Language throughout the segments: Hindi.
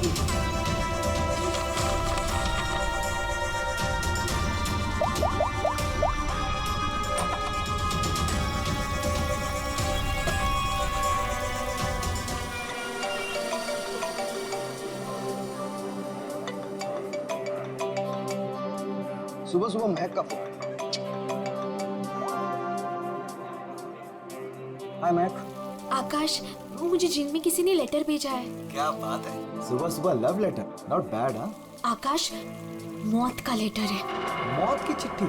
थी। सुबह सुबह महक का फोन। हाय महक। आकाश, मुझे जिम में किसी ने लेटर भेजा है। क्या बात है, सुबह सुबह लव लेटर, नॉट बैड। हाँ आकाश, मौत का लेटर है। मौत की चिट्ठी?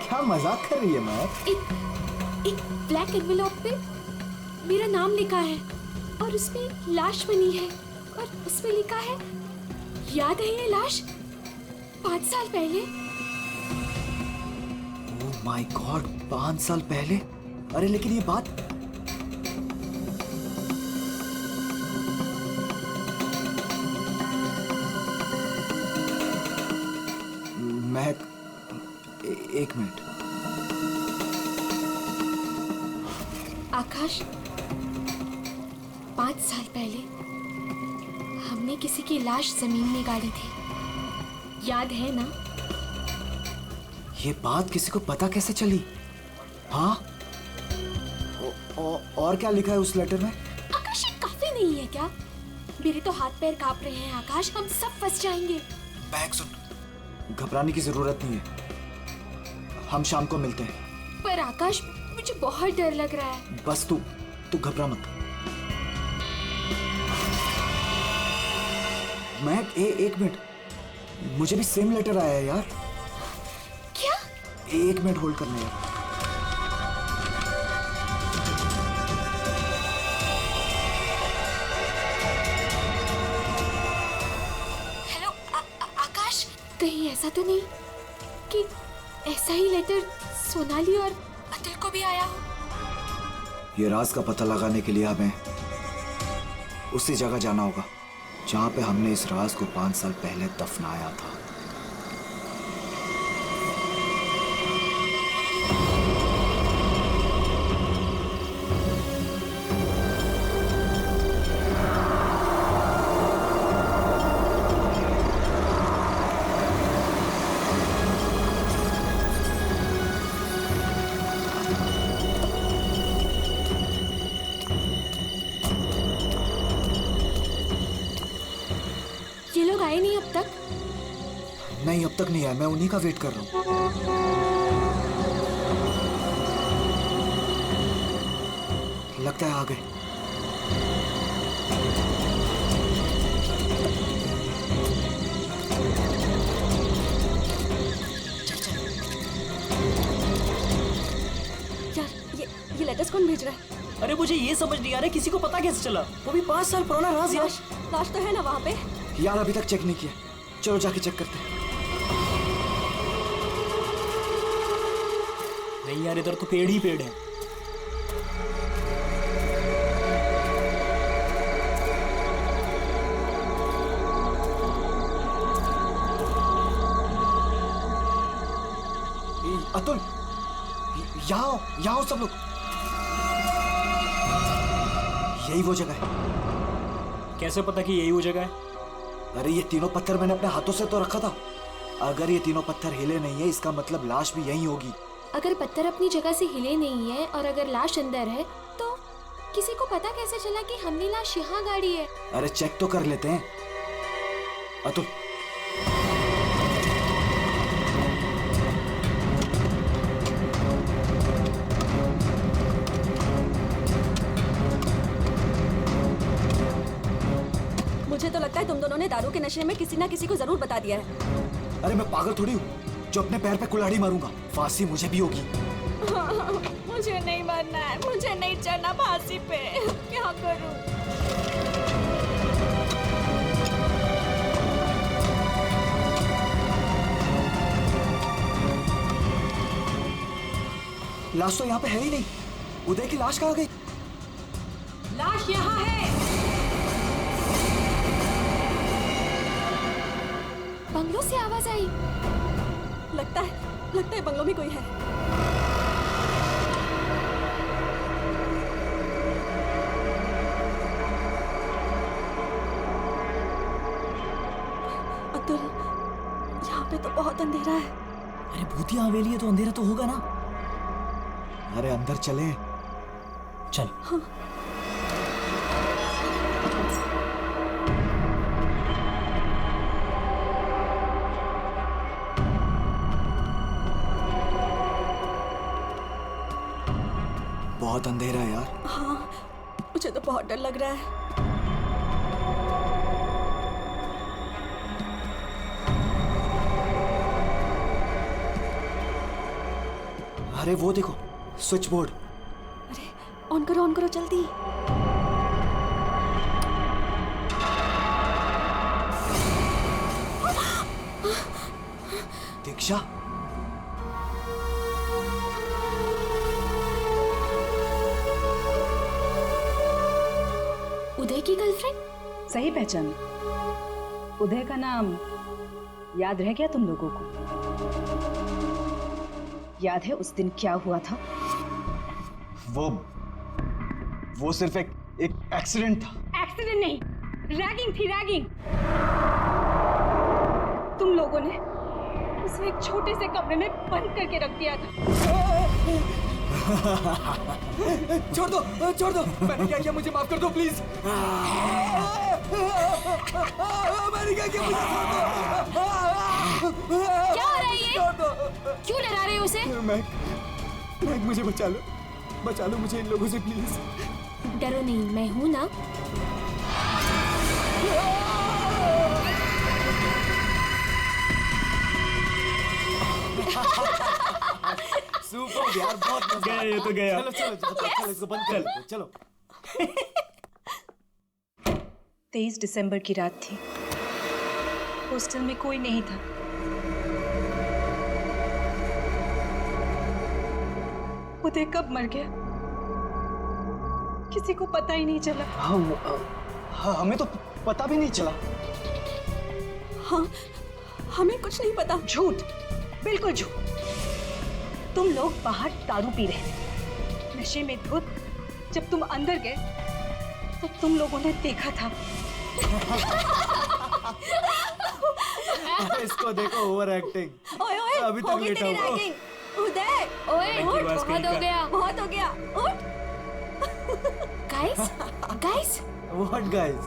क्या मजाक कर रही है महक? एक ब्लैक एनवेलप पे मेरा नाम लिखा है और उसमें लाश बनी है और उसमें लिखा है, याद है ये लाश 5 साल पहले? ओह माय गॉड, 5 साल पहले? अरे लेकिन ये बात महक, एक मिनट। आकाश, 5 साल पहले हमने किसी की लाश जमीन में गाड़ी थी, याद है ना? ये बात किसी को पता कैसे चली? हाँ, और क्या लिखा है उस लेटर में? आकाश, ये काफी नहीं है क्या? मेरे तो हाथ पैर कांप रहे हैं आकाश, हम सब फंस जाएंगे। महक सुन, घबराने की जरूरत नहीं है, हम शाम को मिलते हैं। पर आकाश, मुझे बहुत डर लग रहा है। बस तू घबरा मत। महक, एक मिनट, मुझे भी सेम लेटर आया है यार। क्या? एक मिनट होल्ड करना यार। हेलो आकाश, कहीं ऐसा तो नहीं कि ऐसा ही लेटर सोनाली और अतुल को भी आया हो? ये राज का पता लगाने के लिए हमें उसी जगह जाना होगा जहां पे हमने इस राज को 5 साल पहले दफनाया था। ये लोग आए नहीं अब तक? नहीं, अब तक नहीं आया, मैं उन्हीं का वेट कर रहा हूं। लगता है आ गए। यार, ये लेटर्स कौन भेज रहा है? अरे मुझे ये समझ नहीं आ रहा किसी को पता कैसे चला, वो भी 5 साल पुराना राज यार। लाश तो है ना वहाँ पे? यार अभी तक चेक नहीं किया, चलो जाके चेक करते हैं। नहीं यार, इधर तो पेड़ ही पेड़ है। अतुल, यहाँ आओ सब लोग। यही वो जगह है। कैसे पता कि यही वो जगह है? अरे ये तीनों पत्थर मैंने अपने हाथों से तो रखा था। अगर ये तीनों पत्थर हिले नहीं है, इसका मतलब लाश भी यहीं होगी। अगर पत्थर अपनी जगह से हिले नहीं है और अगर लाश अंदर है, तो किसी को पता कैसे चला कि हमने लाश यहाँ गाड़ी है? अरे चेक तो कर लेते हैं। अतुल, मुझे तो लगता है तुम दोनों ने दारू के नशे में किसी ना किसी को जरूर बता दिया है। अरे मैं पागल थोड़ी हूँ जो अपने पैर पे कुल्हाड़ी मारूंगा। फांसी मुझे भी होगी। मुझे नहीं मरना है, मुझे नहीं चढ़ना फांसी पे। क्या करूं? लाश तो यहाँ पे है ही नहीं। उदय की लाश कहाँ गई? लाश यहाँ है। बंगलों से आवाज आई। लगता है बंगलों में कोई है। अब्दुल, यहाँ पे तो बहुत अंधेरा है। अरे भूतिया हवेली है तो अंधेरा तो होगा ना। अरे अंदर चले। चल। बहुत अंधेरा है यार। हाँ, मुझे तो बहुत डर लग रहा है। अरे वो देखो, स्विच बोर्ड। अरे ऑन करो जल्दी। दीक्षा, उदय की गर्लफ्रेंड? सही पहचान। उदय का नाम याद रह गया तुम लोगों को? याद है उस दिन क्या हुआ था? वो सिर्फ एक एक्सीडेंट था। एक्सीडेंट नहीं, रैगिंग थी, रैगिंग। तुम लोगों ने उसे एक छोटे से कमरे में बंद करके रख दिया था। छोड़ दो, मैंने क्या किया, मुझे माफ कर दो प्लीज। मैंने क्या किया, मुझे छोड़ दो। क्या हो रहा है ये? छोड़ दो। क्यों डरा रहे हो उसे? मैग, मुझे बचा लो मुझे इन लोगों से प्लीज। डरो नहीं, मैं हूं ना। सुपर यार, बहुत मजा गया ये तो गया। चलो इसको बंद कर दो, चलो। 23 दिसंबर की रात थी। हॉस्टल में कोई नहीं था। उदय कब मर गया किसी को पता ही नहीं चला। हाँ, हमें तो पता भी नहीं चला। हाँ, हमें कुछ नहीं पता। झूठ, बिल्कुल झूठ। तुम लोग बाहर दारू पी रहे थे, नशे में धुत। जब तुम अंदर गए तो तुम लोगों ने देखा था। इसको देखो, ओवर एक्टिंग। ओए अभी तक लेटा हुआ। उदय, ओए बहुत हो गया। बहुत हो गया, उठ। Guys, what guys?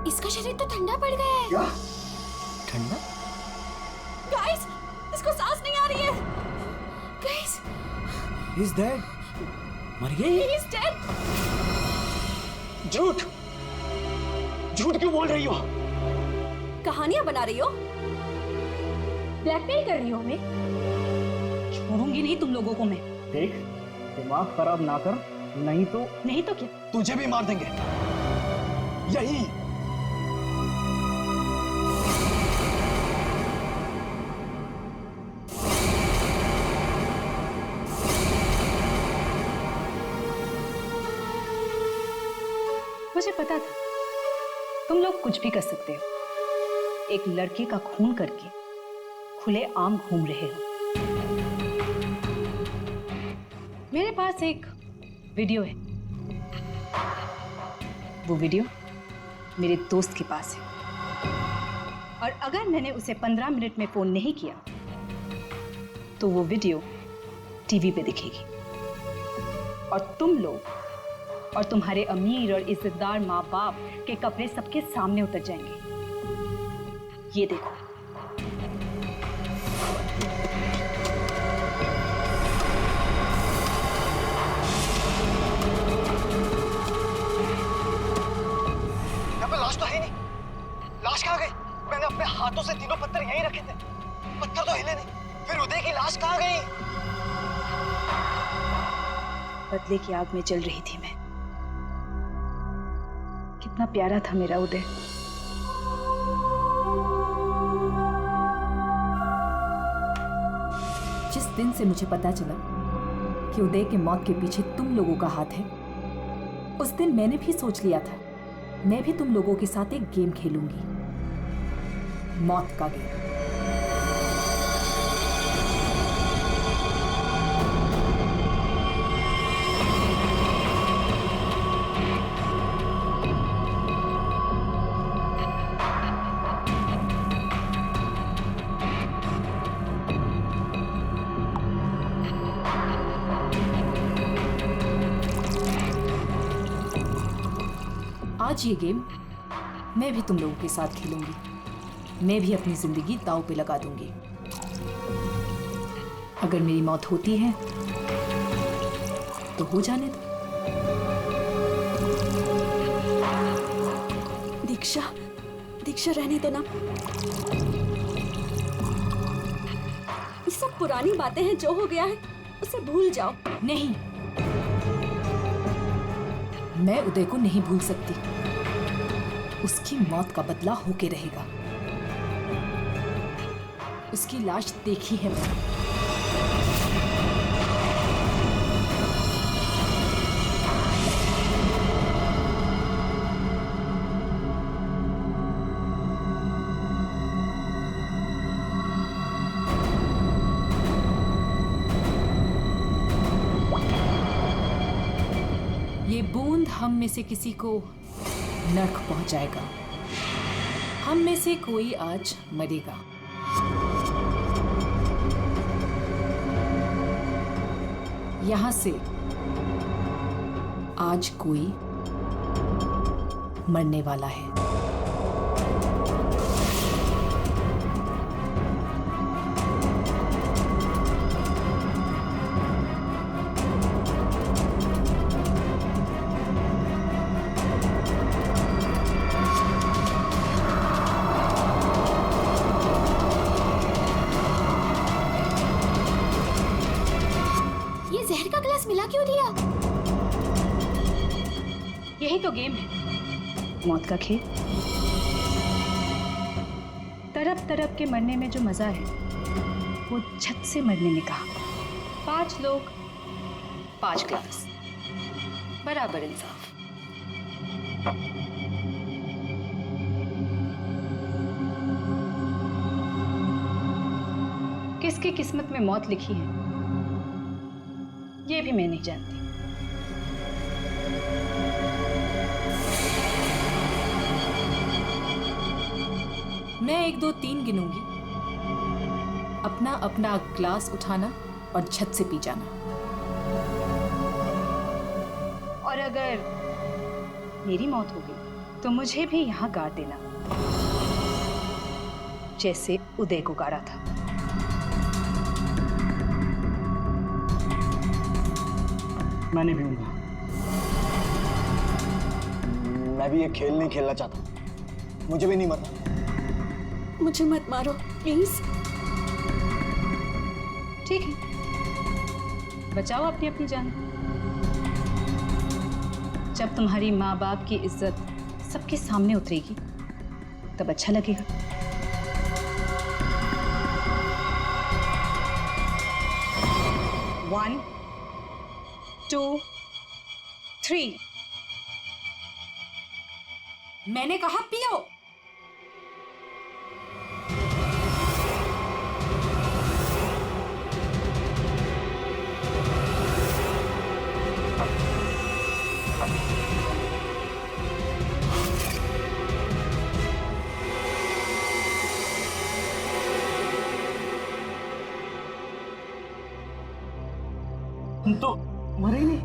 इसका शरीर तो ठंडा पड़ गया है। ठंडा? गाइस, इसको सांस नहीं आ रही है। Guys, He's dead. मर गई। He is dead. झूठ क्यों बोल रही हो? कहानियां बना रही हो? ब्लैकमेल कर रही हो हमें? छोड़ूंगी नहीं तुम लोगों को मैं। देख, दिमाग खराब ना कर, नहीं तो क्या? तुझे भी मार देंगे। यही। मुझे पता था तुम लोग कुछ भी कर सकते हो। एक लड़के का खून करके खुले आम घूम रहे हो। मेरे पास एक वीडियो है। वो वीडियो मेरे दोस्त के पास है, और अगर मैंने उसे 15 मिनट में फोन नहीं किया तो वो वीडियो टीवी पे दिखेगी, और तुम लोग और तुम्हारे अमीर और इज्जतदार माँ बाप के कपड़े सबके सामने उतर जाएंगे। ये देखो। यहाँ पे लाश तो है नहीं। लाश कहाँ गई? मैंने अपने हाथों से तीनों पत्थर यहीं रखे थे, पत्थर तो हिले नहीं। फिर उदय की लाश कहाँ गई? बदले की आग में जल रही थी मैं। कितना प्यारा था मेरा उदय। जिस दिन से मुझे पता चला कि उदय के मौत के पीछे तुम लोगों का हाथ है, उस दिन मैंने भी सोच लिया था मैं भी तुम लोगों के साथ एक गेम खेलूंगी, मौत का गेम। आज ये गेम मैं भी तुम लोगों के साथ खेलूंगी। मैं भी अपनी जिंदगी दांव पे लगा दूंगी। अगर मेरी मौत होती है तो हो जाने दो। दीक्षा, दीक्षा रहने दो ना। ये सब पुरानी बातें हैं, जो हो गया है उसे भूल जाओ। नहीं, मैं उदय को नहीं भूल सकती। उसकी मौत का बदला होके रहेगा। उसकी लाश देखी है मैंने। ये बूंद हम में से किसी को नर्क पहुंचाएगा। हम में से कोई आज मरेगा। यहां से आज कोई मरने वाला है। जहर का ग्लास मिला क्यों दिया? यही तो गेम है, मौत का खेल। तरफ तरफ के मरने में जो मजा है वो छत से मरने में कहा। 5 लोग 5 ग्लास, बराबर इंसाफ। किसकी किस्मत में मौत लिखी है ये भी मैं नहीं जानती। मैं 1 2 3 गिनूंगी। अपना अपना ग्लास उठाना और छत से पी जाना। और अगर मेरी मौत हो गई तो मुझे भी यहाँ गाड़ देना, जैसे उदय को गाड़ा था। मैं नहीं पीऊंगा। मैं भी ये खेल नहीं खेलना चाहता। मुझे भी नहीं मरना। मुझे मत मारो प्लीज। ठीक है, बचाओ अपनी अपनी जान। जब तुम्हारी माँ बाप की इज्जत सबके सामने उतरेगी तब अच्छा लगेगा। One, 2, 3। मैंने कहा पियो। तुम तो मरे ही नहीं।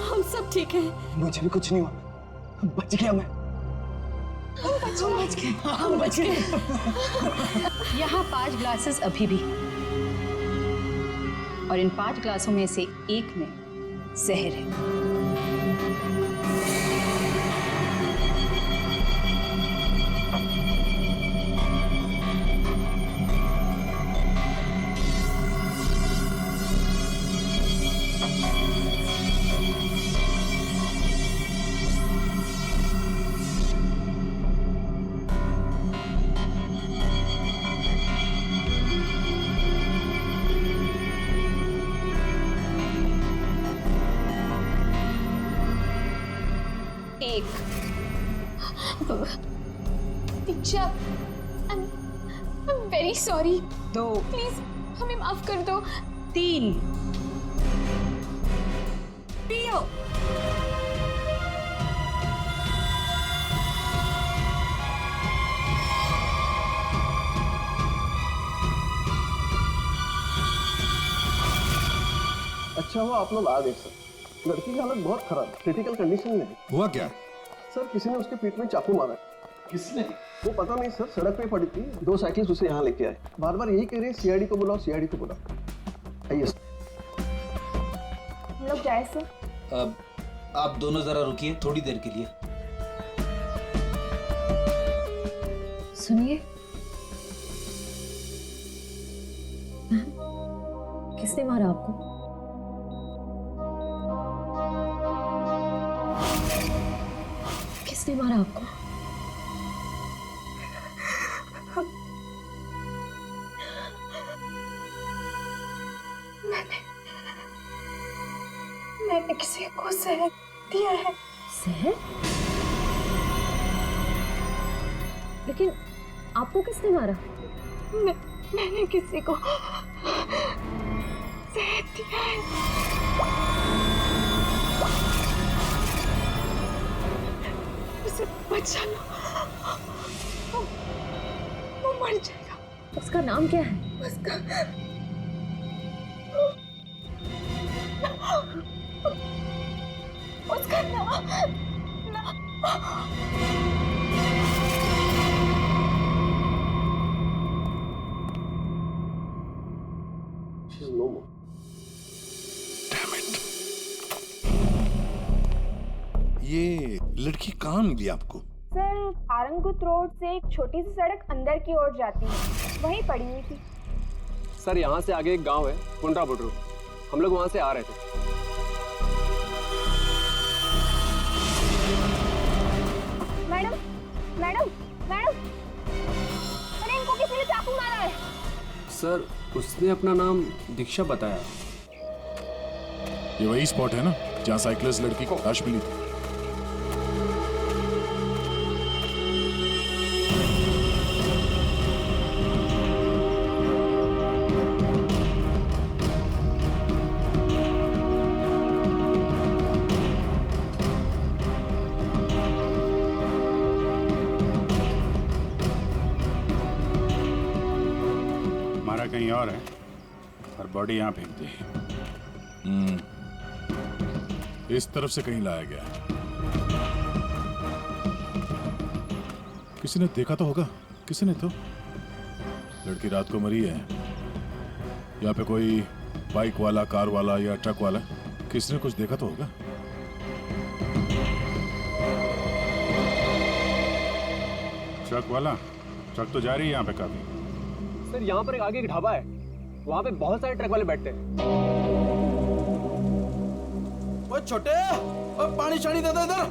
हम सब ठीक हैं। मुझे भी कुछ नहीं हुआ, बच गया मैं। हम बच गए। यहाँ 5 ग्लासेस अभी भी, और इन 5 ग्लासों में से एक में जहर है। दीक्षा, I'm very sorry। 2, प्लीज हमें माफ कर दो। 3। पियो। अच्छा हुआ आप लोग आ गए सर, लड़की की हालत बहुत खराब, क्रिटिकल कंडीशन में है। हुआ क्या? सर किसी ने उसके पीठ में चाकू मारा। किसने? वो पता नहीं सर, सड़क पे पड़ी थी, 2 साइकिल्स उसे यहाँ लेके आए। बार बार यही कह रहे हैं सीआईडी को बुलाओ, सीआईडी को बुलाओ। आइए सर। हम लोग जाए सर? अब आप दोनों जरा रुकिए थोड़ी देर के लिए। सुनिए, किसने मारा आपको? किसने मारा आपको? मैंने किसी को जहर दिया है। जहर? लेकिन आपको किसने मारा? मैंने किसी को जहर दिया है। उसे बचा लो, वो मर जाएगा। उसका नाम क्या है? उसका ये लड़की कहाँ मिली आपको? सर, आरंगुत रोड से एक छोटी सी सड़क अंदर की ओर जाती है, वहीं पड़ी हुई थी। सर यहाँ से आगे एक गांव है, पुंडरा बुडरू। हम लोग वहाँ से आ रहे थे। मैडम, मैडम, मैडम, अरे इनको किसी ने चाकू मारा है। सर उसने अपना नाम दीक्षा बताया। ये वही स्पॉट है ना जहाँ साइकिलिस्ट लड़की को लाश मिली थी? कहीं और है और बॉडी यहाँ फेंक दी। इस तरफ से कहीं लाया गया। किसी ने देखा तो होगा। किसी ने तो। लड़की रात को मरी है। यहाँ पे कोई बाइक वाला, कार वाला या ट्रक वाला, किसी ने कुछ देखा तो होगा। ट्रक वाला? ट्रक तो जा रही है यहाँ पे काफी। सर यहाँ पर एक आगे एक ढाबा है, वहाँ पे बहुत सारे ट्रक वाले बैठते हैं। वो छोटे, वो पानी शानी दे दो इधर।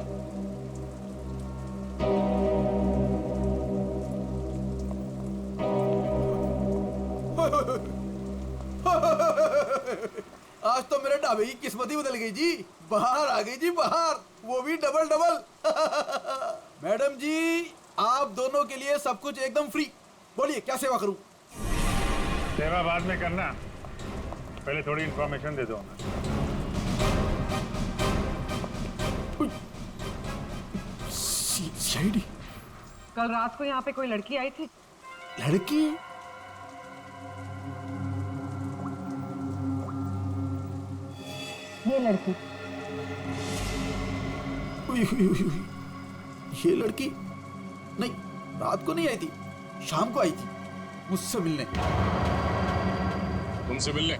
आज तो मेरे ढाबे की किस्मत ही बदल गई जी। बाहर आ गई जी, बाहर, वो भी डबल डबल। मैडम जी, आप दोनों के लिए सब कुछ एकदम फ्री। बोलिए क्या सेवा करूं? सेवा बाद में करना, पहले थोड़ी इंफॉर्मेशन दे दो। सीआईडी? कल रात को यहाँ पे कोई लड़की आई थी। लड़की? ये लड़की। ये लड़की? नहीं, रात को नहीं आई थी, शाम को आई थी मुझसे मिलने। तुमसे मिलने?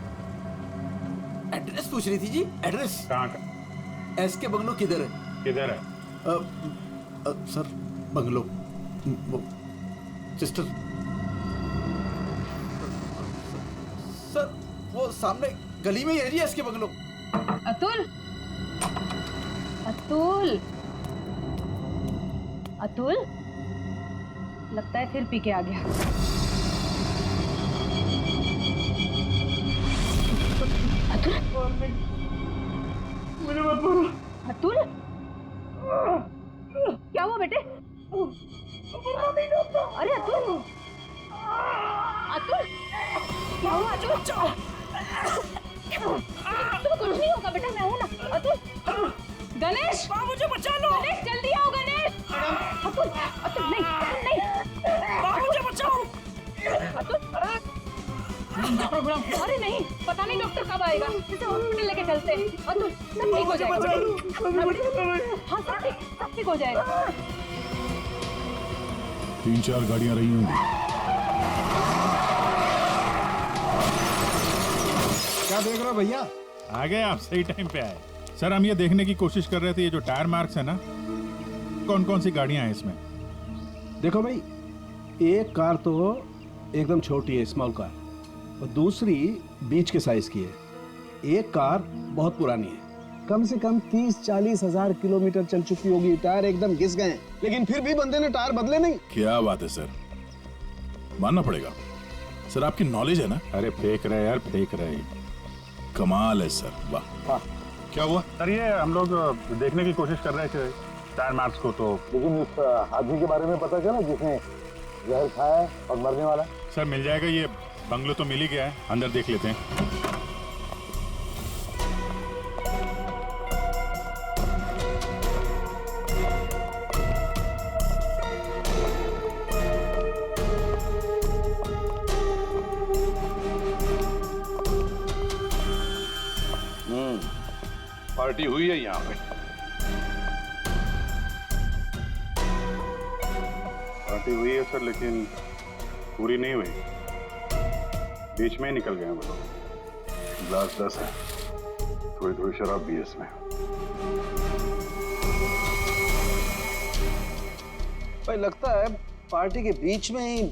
एड्रेस पूछ रही थी जी। एड्रेस कहाँ का? एसके बंगलो किधर है? किधर है? सर बंगलो, वो सिस्टर। सर वो सामने गली में ही है जी एसके बंगलो। अतुल, अतुल, अतुल, लगता है फिर पी के आ गया। अतुल, मुझे मत मारो। अतुल, क्या हुआ बेटे? अरे अतुल, अतुल, क्या हुआ अतुल? तुम कुछ नहीं होगा बेटा, मैं हूं ना। अतुल, गणेश, मुझे बचा लो। गणेश जल्दी आओ गणेश। अतुल, अतुल नहीं, नहीं, मुझे बचाओ। अतुल, अरे नहीं, पता नहीं डॉक्टर कब आएगा। इसे हॉस्पिटल लेके चलते हैं। और तुम सब ठीक हो जाएगा। हाँ सब ठीक हो जाएगा। 3-4 गाड़ियां रही होंगी। क्या देख रहे हो भैया? आ गए आप, सही टाइम पे आए। सर हम ये देखने की कोशिश कर रहे थे, ये जो टायर मार्क्स है ना, कौन कौन सी गाड़ियां हैं इसमें? देखो भाई, एक कार तो एकदम छोटी है, स्मॉल कार, और दूसरी बीच के साइज की है। एक कार बहुत पुरानी है, कम से कम 30-40 हजार किलोमीटर चल चुकी होगी। टायर एकदम घिस गए हैं, लेकिन फिर भी बंदे ने टायर बदले नहीं। क्या बात है सर, मानना पड़ेगा सर, आपकी नॉलेज है ना। अरे फेंक रहे यार, फेंक रहे। कमाल है सर, वाह। क्या हुआ सर? ये हम लोग देखने की कोशिश कर रहे थे टायर मार्क्स को, तो लेकिन इस आदमी के बारे में पता चला जिसने जहर खाया और मरने वाला? सर मिल जाएगा, ये बंगलो तो मिल ही गया है, अंदर देख लेते हैं। पार्टी हुई है यहाँ पे। पार्टी हुई है सर, लेकिन पूरी नहीं हुई, बीच में ही निकल गए वो लोग। ग्लास 10 है, थोड़ी थोड़ी शराब भी है इसमें। भाई लगता है पार्टी के बीच में ही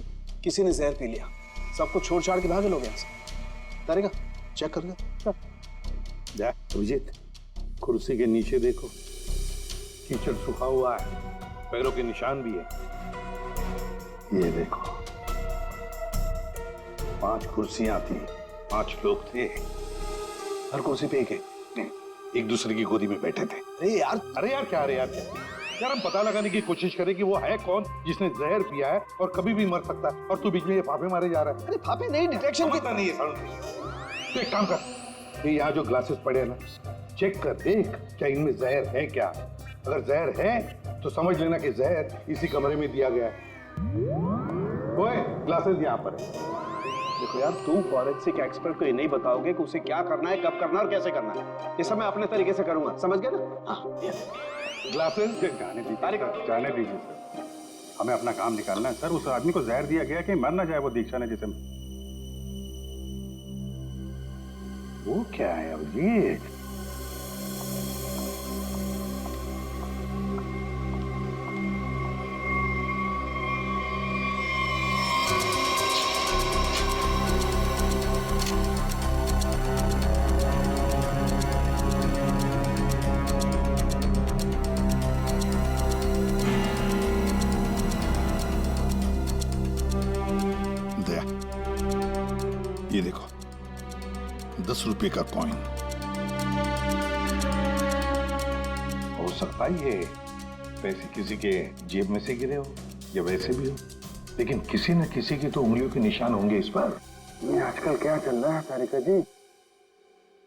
किसी ने जहर पी लिया, सबको छोड़ छाड़ के भागे लोग यहाँ से। तारेगा चेक कर ले। अभिजीत, कुर्सी के नीचे देखो, कीचड़ सूखा हुआ है, पैरों के निशान भी है। ये देखो, 5 कुर्सियां थी, 5 लोग थे, हर कुर्सी पे एक दूसरे की गोदी में बैठे थे। अरे यार क्या यार, हम पता लगाने की कोशिश करें कि वो है कौन जिसने जहर पिया है और कभी भी मर सकता है, और तू बीच में ये फाफे मारे जा रहा है। अरे फाफे नहीं, डिटेक्शन की नहीं है। तो एक काम कर, ये यहाँ जो ग्लासेस पड़े हैं ना, चेक कर देख क्या इनमें जहर है क्या। अगर जहर है तो समझ लेना कि जहर इसी कमरे में दिया गया है। ओए, ग्लासेस यहाँ पर है। देखो यार, तू फॉरेंसिक एक्सपर्ट को ये नहीं बताओगे कि उसे क्या करना है, कब करना है और कैसे करना है। ये सब मैं अपने तरीके से करूंगा, समझ गए ना? हाँ, ग्लासेस जाने दीजिए सर, हमें अपना काम निकालना है सर। उस आदमी को जहर दिया गया कि मर ना जाए वो दीक्षा ने जिसे। वो क्या है अभिजीत? ये देखो, 10 रुपए का कॉइन। हो सकता है ये पैसे किसी के जेब में से गिरे हो या वैसे भी हो, लेकिन किसी न किसी की तो उंगलियों के निशान होंगे इस पर। ये आजकल क्या चल रहा है तारिका जी?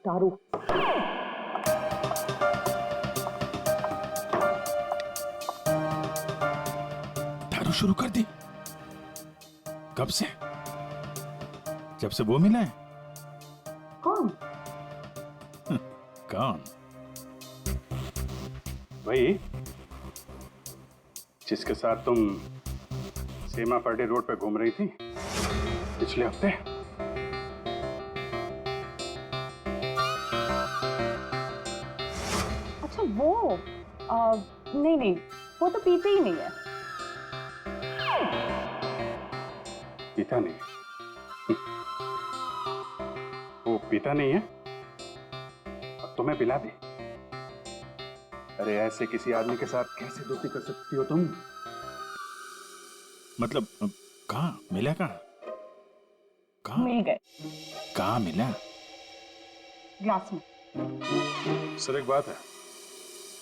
दारू। दारू शुरू कर दी? कब से? जब से वो मिला है? कौन? कौन? वही जिसके साथ तुम सीमा पर्डे रोड पे घूम रही थी पिछले हफ्ते। अच्छा वो नहीं, वो तो पीते ही नहीं है। पीता नहीं? वो पीता नहीं है और तुम्हें पिला दी? अरे ऐसे किसी आदमी के साथ कैसे दोस्ती कर सकती हो तुम? मतलब कहाँ मिला? कहाँ मिल गए? कहाँ मिला? ग्लास में। सर एक बात है,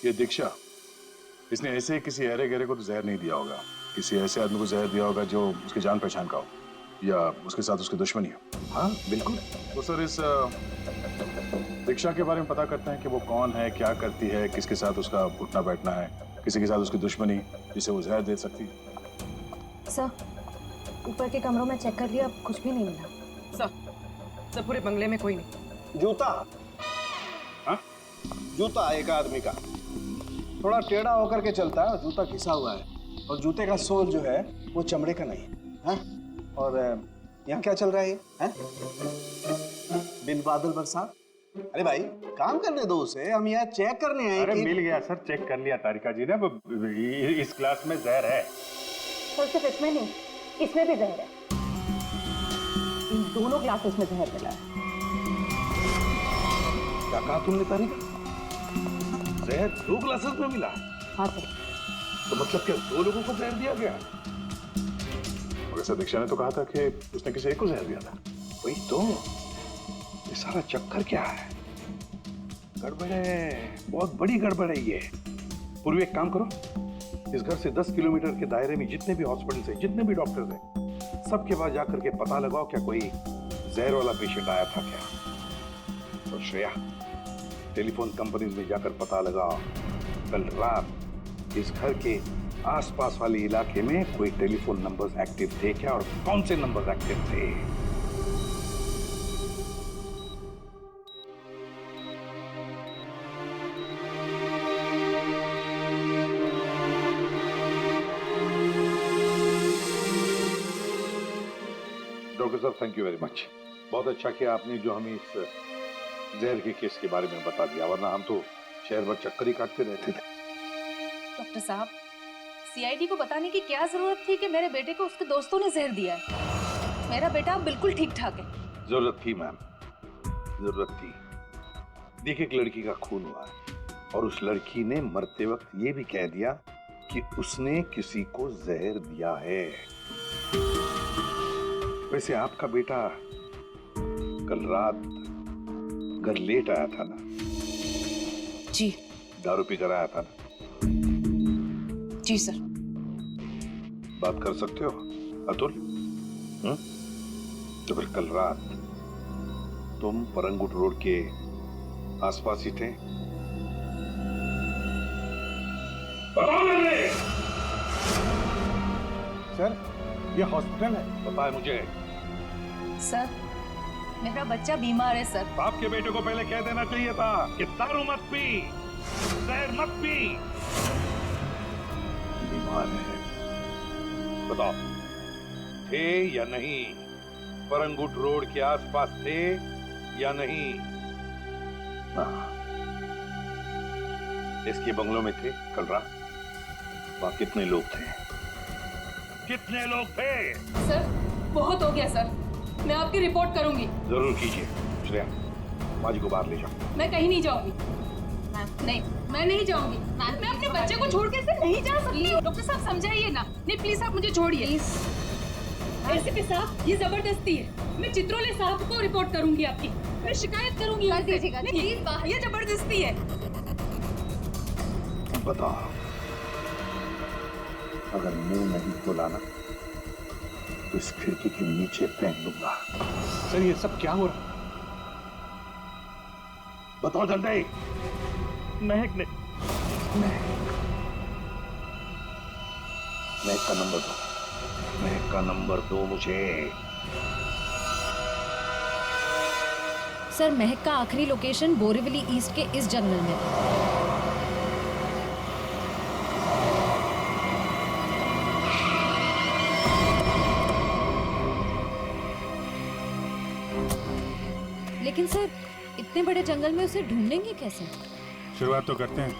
ये दीक्षा, इसने ऐसे किसी अरे गहरे को तो जहर नहीं दिया होगा, किसी ऐसे आदमी को जहर दिया होगा जो उसकी जान पहचान का हो या उसके साथ उसकी दुश्मनी हो। हाँ बिल्कुल। तो सर इस दीक्षा के बारे में पता करते हैं कि वो कौन है, क्या करती है, किसके साथ उसका उठना बैठना है, किसी के साथ उसकी दुश्मनी जिसे वो जहर दे सकती है। सर ऊपर के कमरों में चेक कर लिया, कुछ भी नहीं मिला। सर सब पूरे बंगले में कोई नहीं। जूता, हाँ? जूता एक आदमी का थोड़ा टेढ़ा होकर के चलता है और जूता घिसा हुआ है, और जूते का सोल जो है वो चमड़े का नहीं है, हाँ? और यहाँ क्या चल रहा है ये, हाँ? बिन बादल बरसात। अरे भाई काम करने दो उसे, हम यहाँ चेक करने आए। अरे मिल गया सर, चेक कर लिया तारिका जी ने। इस ग्लास में जहर है। सर सिर्फ इसमें नहीं, इसमें भी जहर है। इन दोनों ग्लासेस में जहर मिला है। क्या कहा तुमने तारिका? जहर 2 ग्लासेस में मिला? हाँ सर। तो मतलब क्या 2 लोगों को जहर दिया गया? प्रोफेसर दीक्षा ने तो कहा था कि उसने किसी एक को जहर दिया था। वही तो, ये सारा चक्कर क्या है? गड़बड़ है, बहुत बड़ी गड़बड़ है ये। पूर्वी एक काम करो, इस घर से 10 किलोमीटर के दायरे में जितने भी हॉस्पिटल्स हैं, जितने भी डॉक्टर्स हैं, सबके पास जाकर के पता लगाओ क्या कोई जहर वाला पेशेंट आया था क्या। और श्रेया, टेलीफोन कंपनीज में जाकर पता लगाओ कल रात इस घर के आसपास वाले इलाके में कोई टेलीफोन नंबर्स एक्टिव थे क्या, और कौन से नंबर्स एक्टिव थे। डॉक्टर साहब, थैंक यू वेरी मच। बहुत अच्छा किया आपने जो हमें इस जहर के केस के बारे में बता दिया, वरना हम तो शहर भर चक्कर ही काटते रहते थे। डॉक्टर साहब, सीआईडी को बताने की क्या जरूरत थी कि मेरे बेटे को उसके दोस्तों ने जहर दिया है। मेरा बेटा बिल्कुल ठीक ठाक है। जरूरत थी मैम, जरूरत थी। देखिए, एक लड़की का खून हुआ है और उस लड़की ने मरते वक्त ये भी कह दिया कि उसने किसी को जहर दिया है। वैसे आपका बेटा कल रात घर लेट आया था ना? जी। दारू पी कर आया था ना? जी सर। बात कर सकते हो अतुल? तो फिर कल रात तुम परंगुट रोड के आसपास ही थे? सर, ये हॉस्पिटल है। पता है मुझे। सर, मेरा बच्चा बीमार है सर। आपके बेटे को पहले कह देना चाहिए था कि दारू मत पी, जहर मत पी। बीमार है। बताओ, थे या नहीं? परंगुट रोड के आसपास थे या नहीं? हाँ, इसके बंगलों में थे कल रात। वहां कितने लोग थे? कितने लोग थे? सर, बहुत हो गया सर। मैं आपकी रिपोर्ट करूंगी। जरूर कीजिए। श्रेया, माजी को बाहर ले जाओ। मैं कहीं नहीं जाऊंगी। नहीं, मैं नहीं जाऊंगी। मैं अपने बच्चे को छोड़ के नहीं जा सकती। डॉक्टर साहब समझाइए ना। नहीं प्लीज, आप मुझे छोड़िए। एसीपी साहब, ये जबरदस्ती है। मैं चित्रोले साहब को रिपोर्ट करूंगी आपकी। मैं शिकायत करूंगी। कर दीजिएगा। प्लीज, ये जबरदस्ती है। बताओ, अगर मुंह नहीं खोला ना तो इस खिड़की के नीचे फेंक दूंगा। सर, ये सब क्या हो रहा है? बताओ जल्दी। महक ने महक का नंबर दो। महक का नंबर दो मुझे। सर, महक का आखिरी लोकेशन बोरीवली ईस्ट के इस जंगल में है। लेकिन सर, इतने बड़े जंगल में उसे ढूंढेंगे कैसे? शुरुआत तो करते हैं,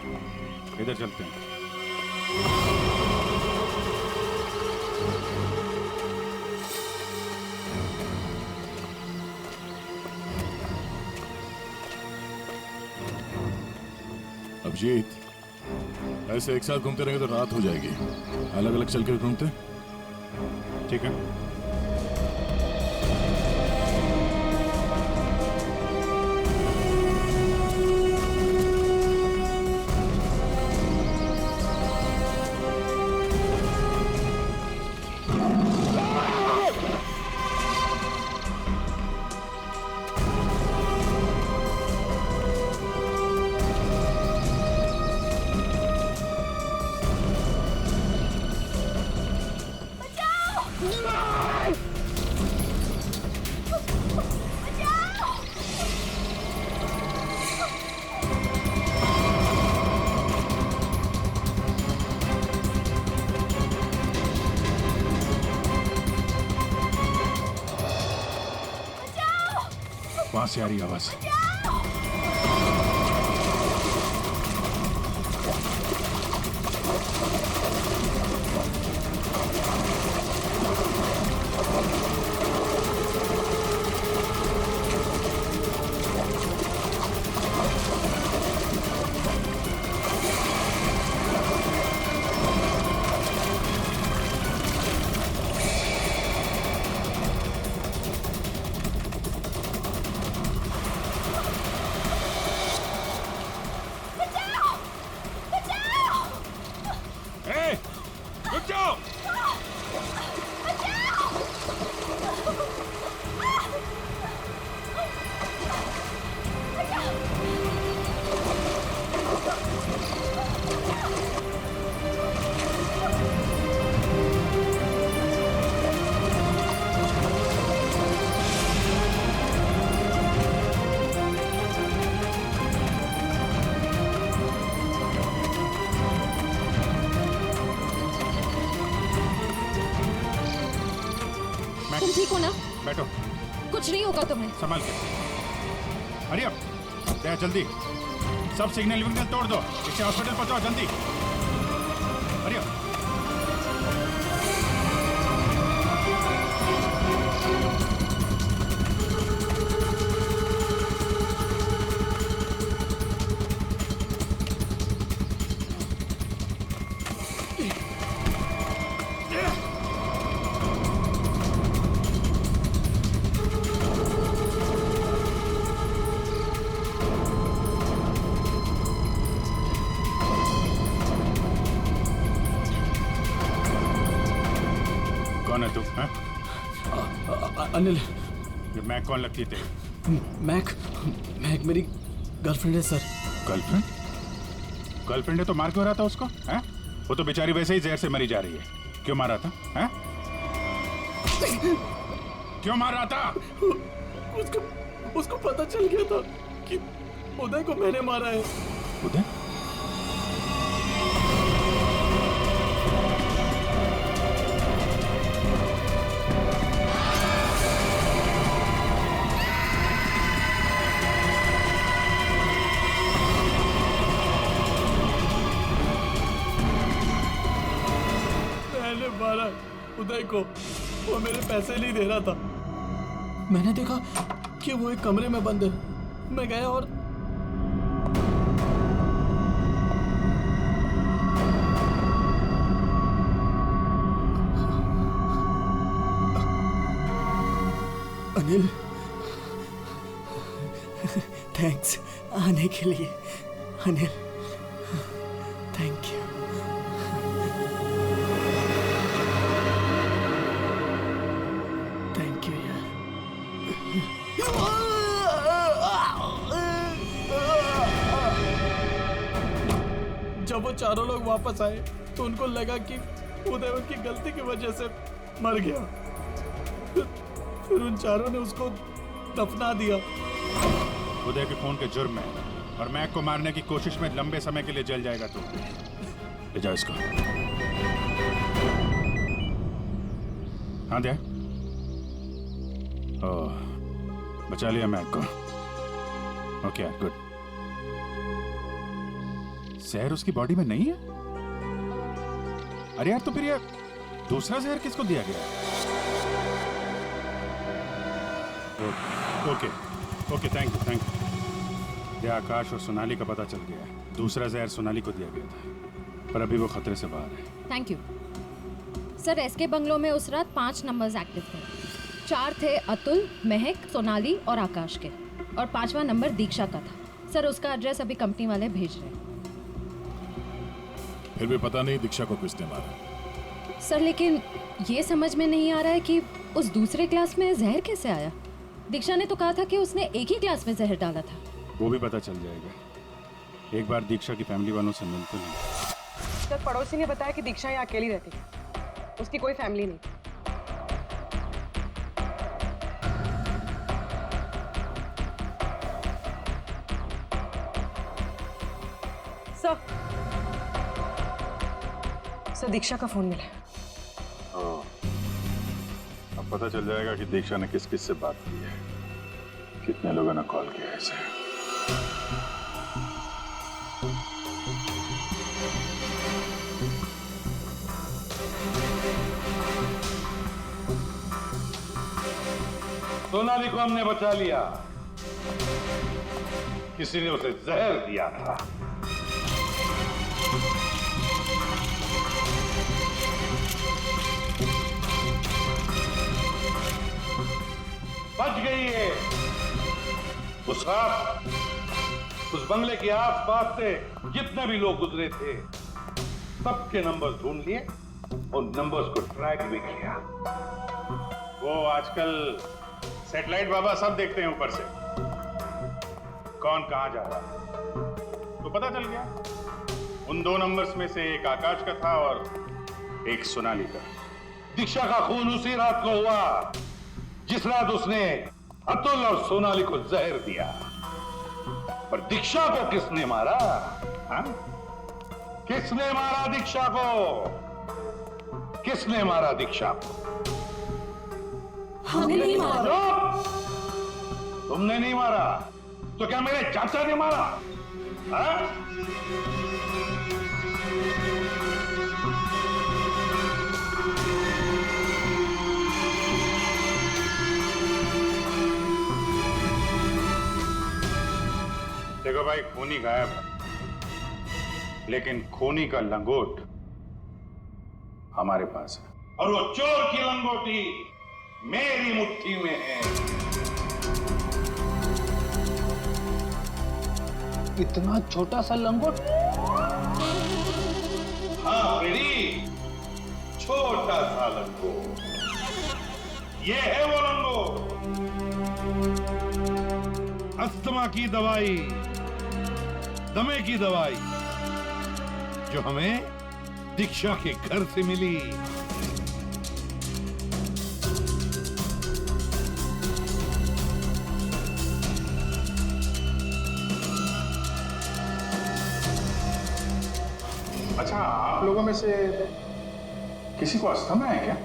इधर चलते हैं। अभिजीत, ऐसे एक साथ घूमते रहेंगे तो रात हो जाएगी। अलग अलग चल कर घूमते। ठीक है। बचाओ! वहां से आ रही आवाज। तुम ठीक हो ना? बैठो। कुछ नहीं होगा तुम्हें। संभाल के। हरी अप, दया जल्दी। सब सिग्नल विग्नल तोड़ दो, इसे हॉस्पिटल पहुंचाओ जल्दी। Hurry up. कौन है तू? अनिल। ये मैक कौन लगती है तेरी? मैक मेरी गर्लफ्रेंड है सर। गर्लफ्रेंड? गर्लफ्रेंड है तो मार क्यों रहा था उसको? हैं? वो तो बेचारी वैसे ही जहर से मरी जा रही है। क्यों मार रहा था? हैं? क्यों मार रहा था? उसको पता चल गया था कि उदय को मैंने मारा है। उदय? मारा उदय को। वो मेरे पैसे नहीं दे रहा था। मैंने देखा कि वो एक कमरे में बंद है। मैं गया और अनिल थैंक्स आने के लिए। Anil thank you. जब वो चारों लोग वापस आए तो उनको लगा कि उदय उनकी गलती की वजह से मर गया। फिर उन चारों ने उसको दफना दिया। उदय के खून के जुर्म में और मैक को मारने की कोशिश में लंबे समय के लिए जल जाएगा तू। ले जाओ इसको। हाँ दे। ओह, बचा लिया मैक को। Okay good. जहर उसकी बॉडी में नहीं है? अरे यार तो फिर यार दूसरा जहर किसको दिया गया? Okay thank you. ये आकाश और सोनाली का पता चल गया है। दूसरा जहर सोनाली को दिया गया था, पर अभी वो खतरे से बाहर है। Thank you sir. SK bungalow में उस रात 5 नंबर्स एक्टिव थे। 4 थे अतुल, महक, सोनाली और आकाश के, और 5वां नंबर दीक्षा का था। सर उसका एड्रेस अभी कंपनी वाले भेज रहे हैं। फिर भी पता नहीं दीक्षा को किसने मारा। सर लेकिन ये समझ में नहीं आ रहा है कि उस दूसरे क्लास में जहर कैसे आया। दीक्षा ने तो कहा था कि उसने एक ही क्लास में जहर डाला था। वो भी पता चल जाएगा। एक बार दीक्षा की फैमिली वालों से मिलते नहीं। सर पड़ोसी ने बताया कि दीक्षा यहाँ अकेली रहती है, उसकी कोई फैमिली नहीं। सर दीक्षा का फोन मिला। अब पता चल जाएगा कि दीक्षा ने किस किस से बात की है। कितने लोगों ने कॉल किया इसे? सोनाली को हमने बचा लिया। किसी ने उसे जहर दिया था। बच गई है। उस रात उस बंगले के आसपास से जितने भी लोग गुजरे थे सबके नंबर ढूंढ लिए और नंबर्स को ट्रैक भी किया। वो आजकल सैटेलाइट बाबा सब देखते हैं ऊपर से, कौन कहां जा रहा है। तो पता चल गया उन 2 नंबर्स में से एक आकाश का था और एक सोनाली का। दीक्षा का खून उसी रात को हुआ जिस रात उसने अतुल और सोनाली को जहर दिया। पर दीक्षा को किसने मारा? हाँ? किसने मारा दीक्षा को? किसने मारा दीक्षा को? हमने नहीं मारा। तुमने नहीं मारा तो क्या मेरे चाचा ने मारा? हाँ? देखो भाई, खूनी गायब है, लेकिन खूनी का लंगोट हमारे पास है। और वो चोर की लंगोटी मेरी मुट्ठी में है। इतना छोटा सा लंगोट? हाँ फ्रेडी, छोटा सा लंगोट। ये है वो लंगोट। अस्थमा की दवाई, दमे की दवाई जो हमें दीक्षा के घर से मिली। अच्छा, आप लोगों में से किसी को अस्थमा है क्या?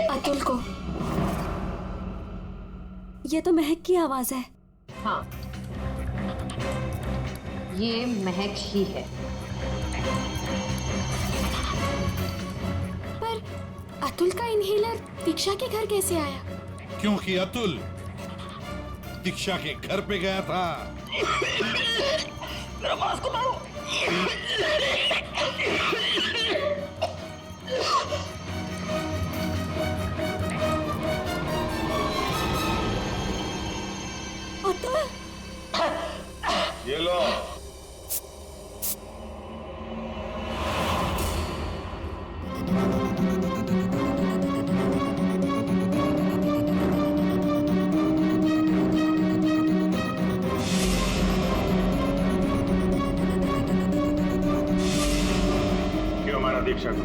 अतुल को। ये तो महक की आवाज है। हाँ, ये महक ही है। पर अतुल का इनहेलर दीक्षा के घर कैसे आया? क्योंकि अतुल दीक्षा के घर पे गया था। मेरा मास्क उतारो। ये लो। क्यों मारा दीक्षा को?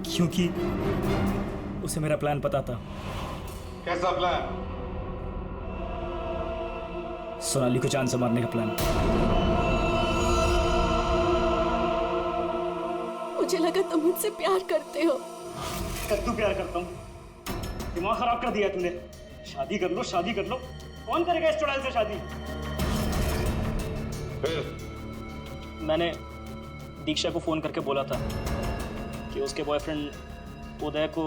क्योंकि उसे मेरा प्लान पता था। कैसा प्लान? सोनाली को जान से मारने का प्लान। मुझे लगा तुम मुझसे प्यार करते हो। कद्दू प्यार करता हूँ? दिमाग खराब कर दिया तूने। शादी कर लो, शादी कर लो। कौन करेगा इस चुड़ैल से शादी? फिर मैंने दीक्षा को फोन करके बोला था कि उसके बॉयफ्रेंड उदय को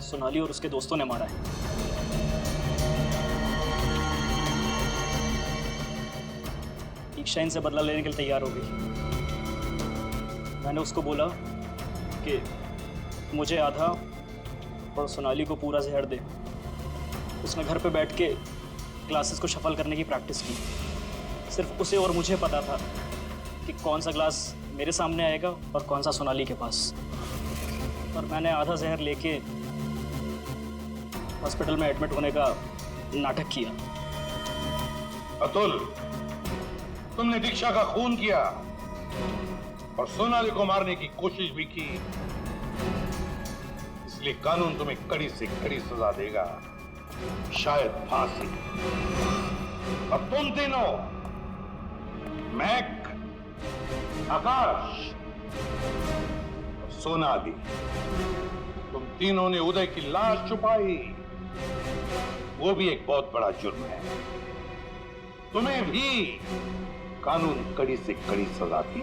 सोनाली और उसके दोस्तों ने मारा है। दीक्षा इनसे बदला लेने के लिए तैयार हो गई। मैंने उसको बोला कि मुझे आधा और सोनाली को पूरा जहर दे। उसने घर पे बैठ के ग्लासेस को शफल करने की प्रैक्टिस की। सिर्फ उसे और मुझे पता था कि कौन सा ग्लास मेरे सामने आएगा और कौन सा सोनाली के पास। और मैंने आधा जहर लेके हॉस्पिटल में एडमिट होने का नाटक किया। अतुल, तुमने दीक्षा का खून किया और सोनाली को मारने की कोशिश भी की, इसलिए कानून तुम्हें कड़ी से कड़ी सजा देगा, शायद फांसी। अब तुम तीनों, महक, आकाश और सोनाली, तुम तीनों ने उदय की लाश छुपाई, वो भी एक बहुत बड़ा जुर्म है। तुम्हें भी कानून कड़ी से कड़ी सजा दी।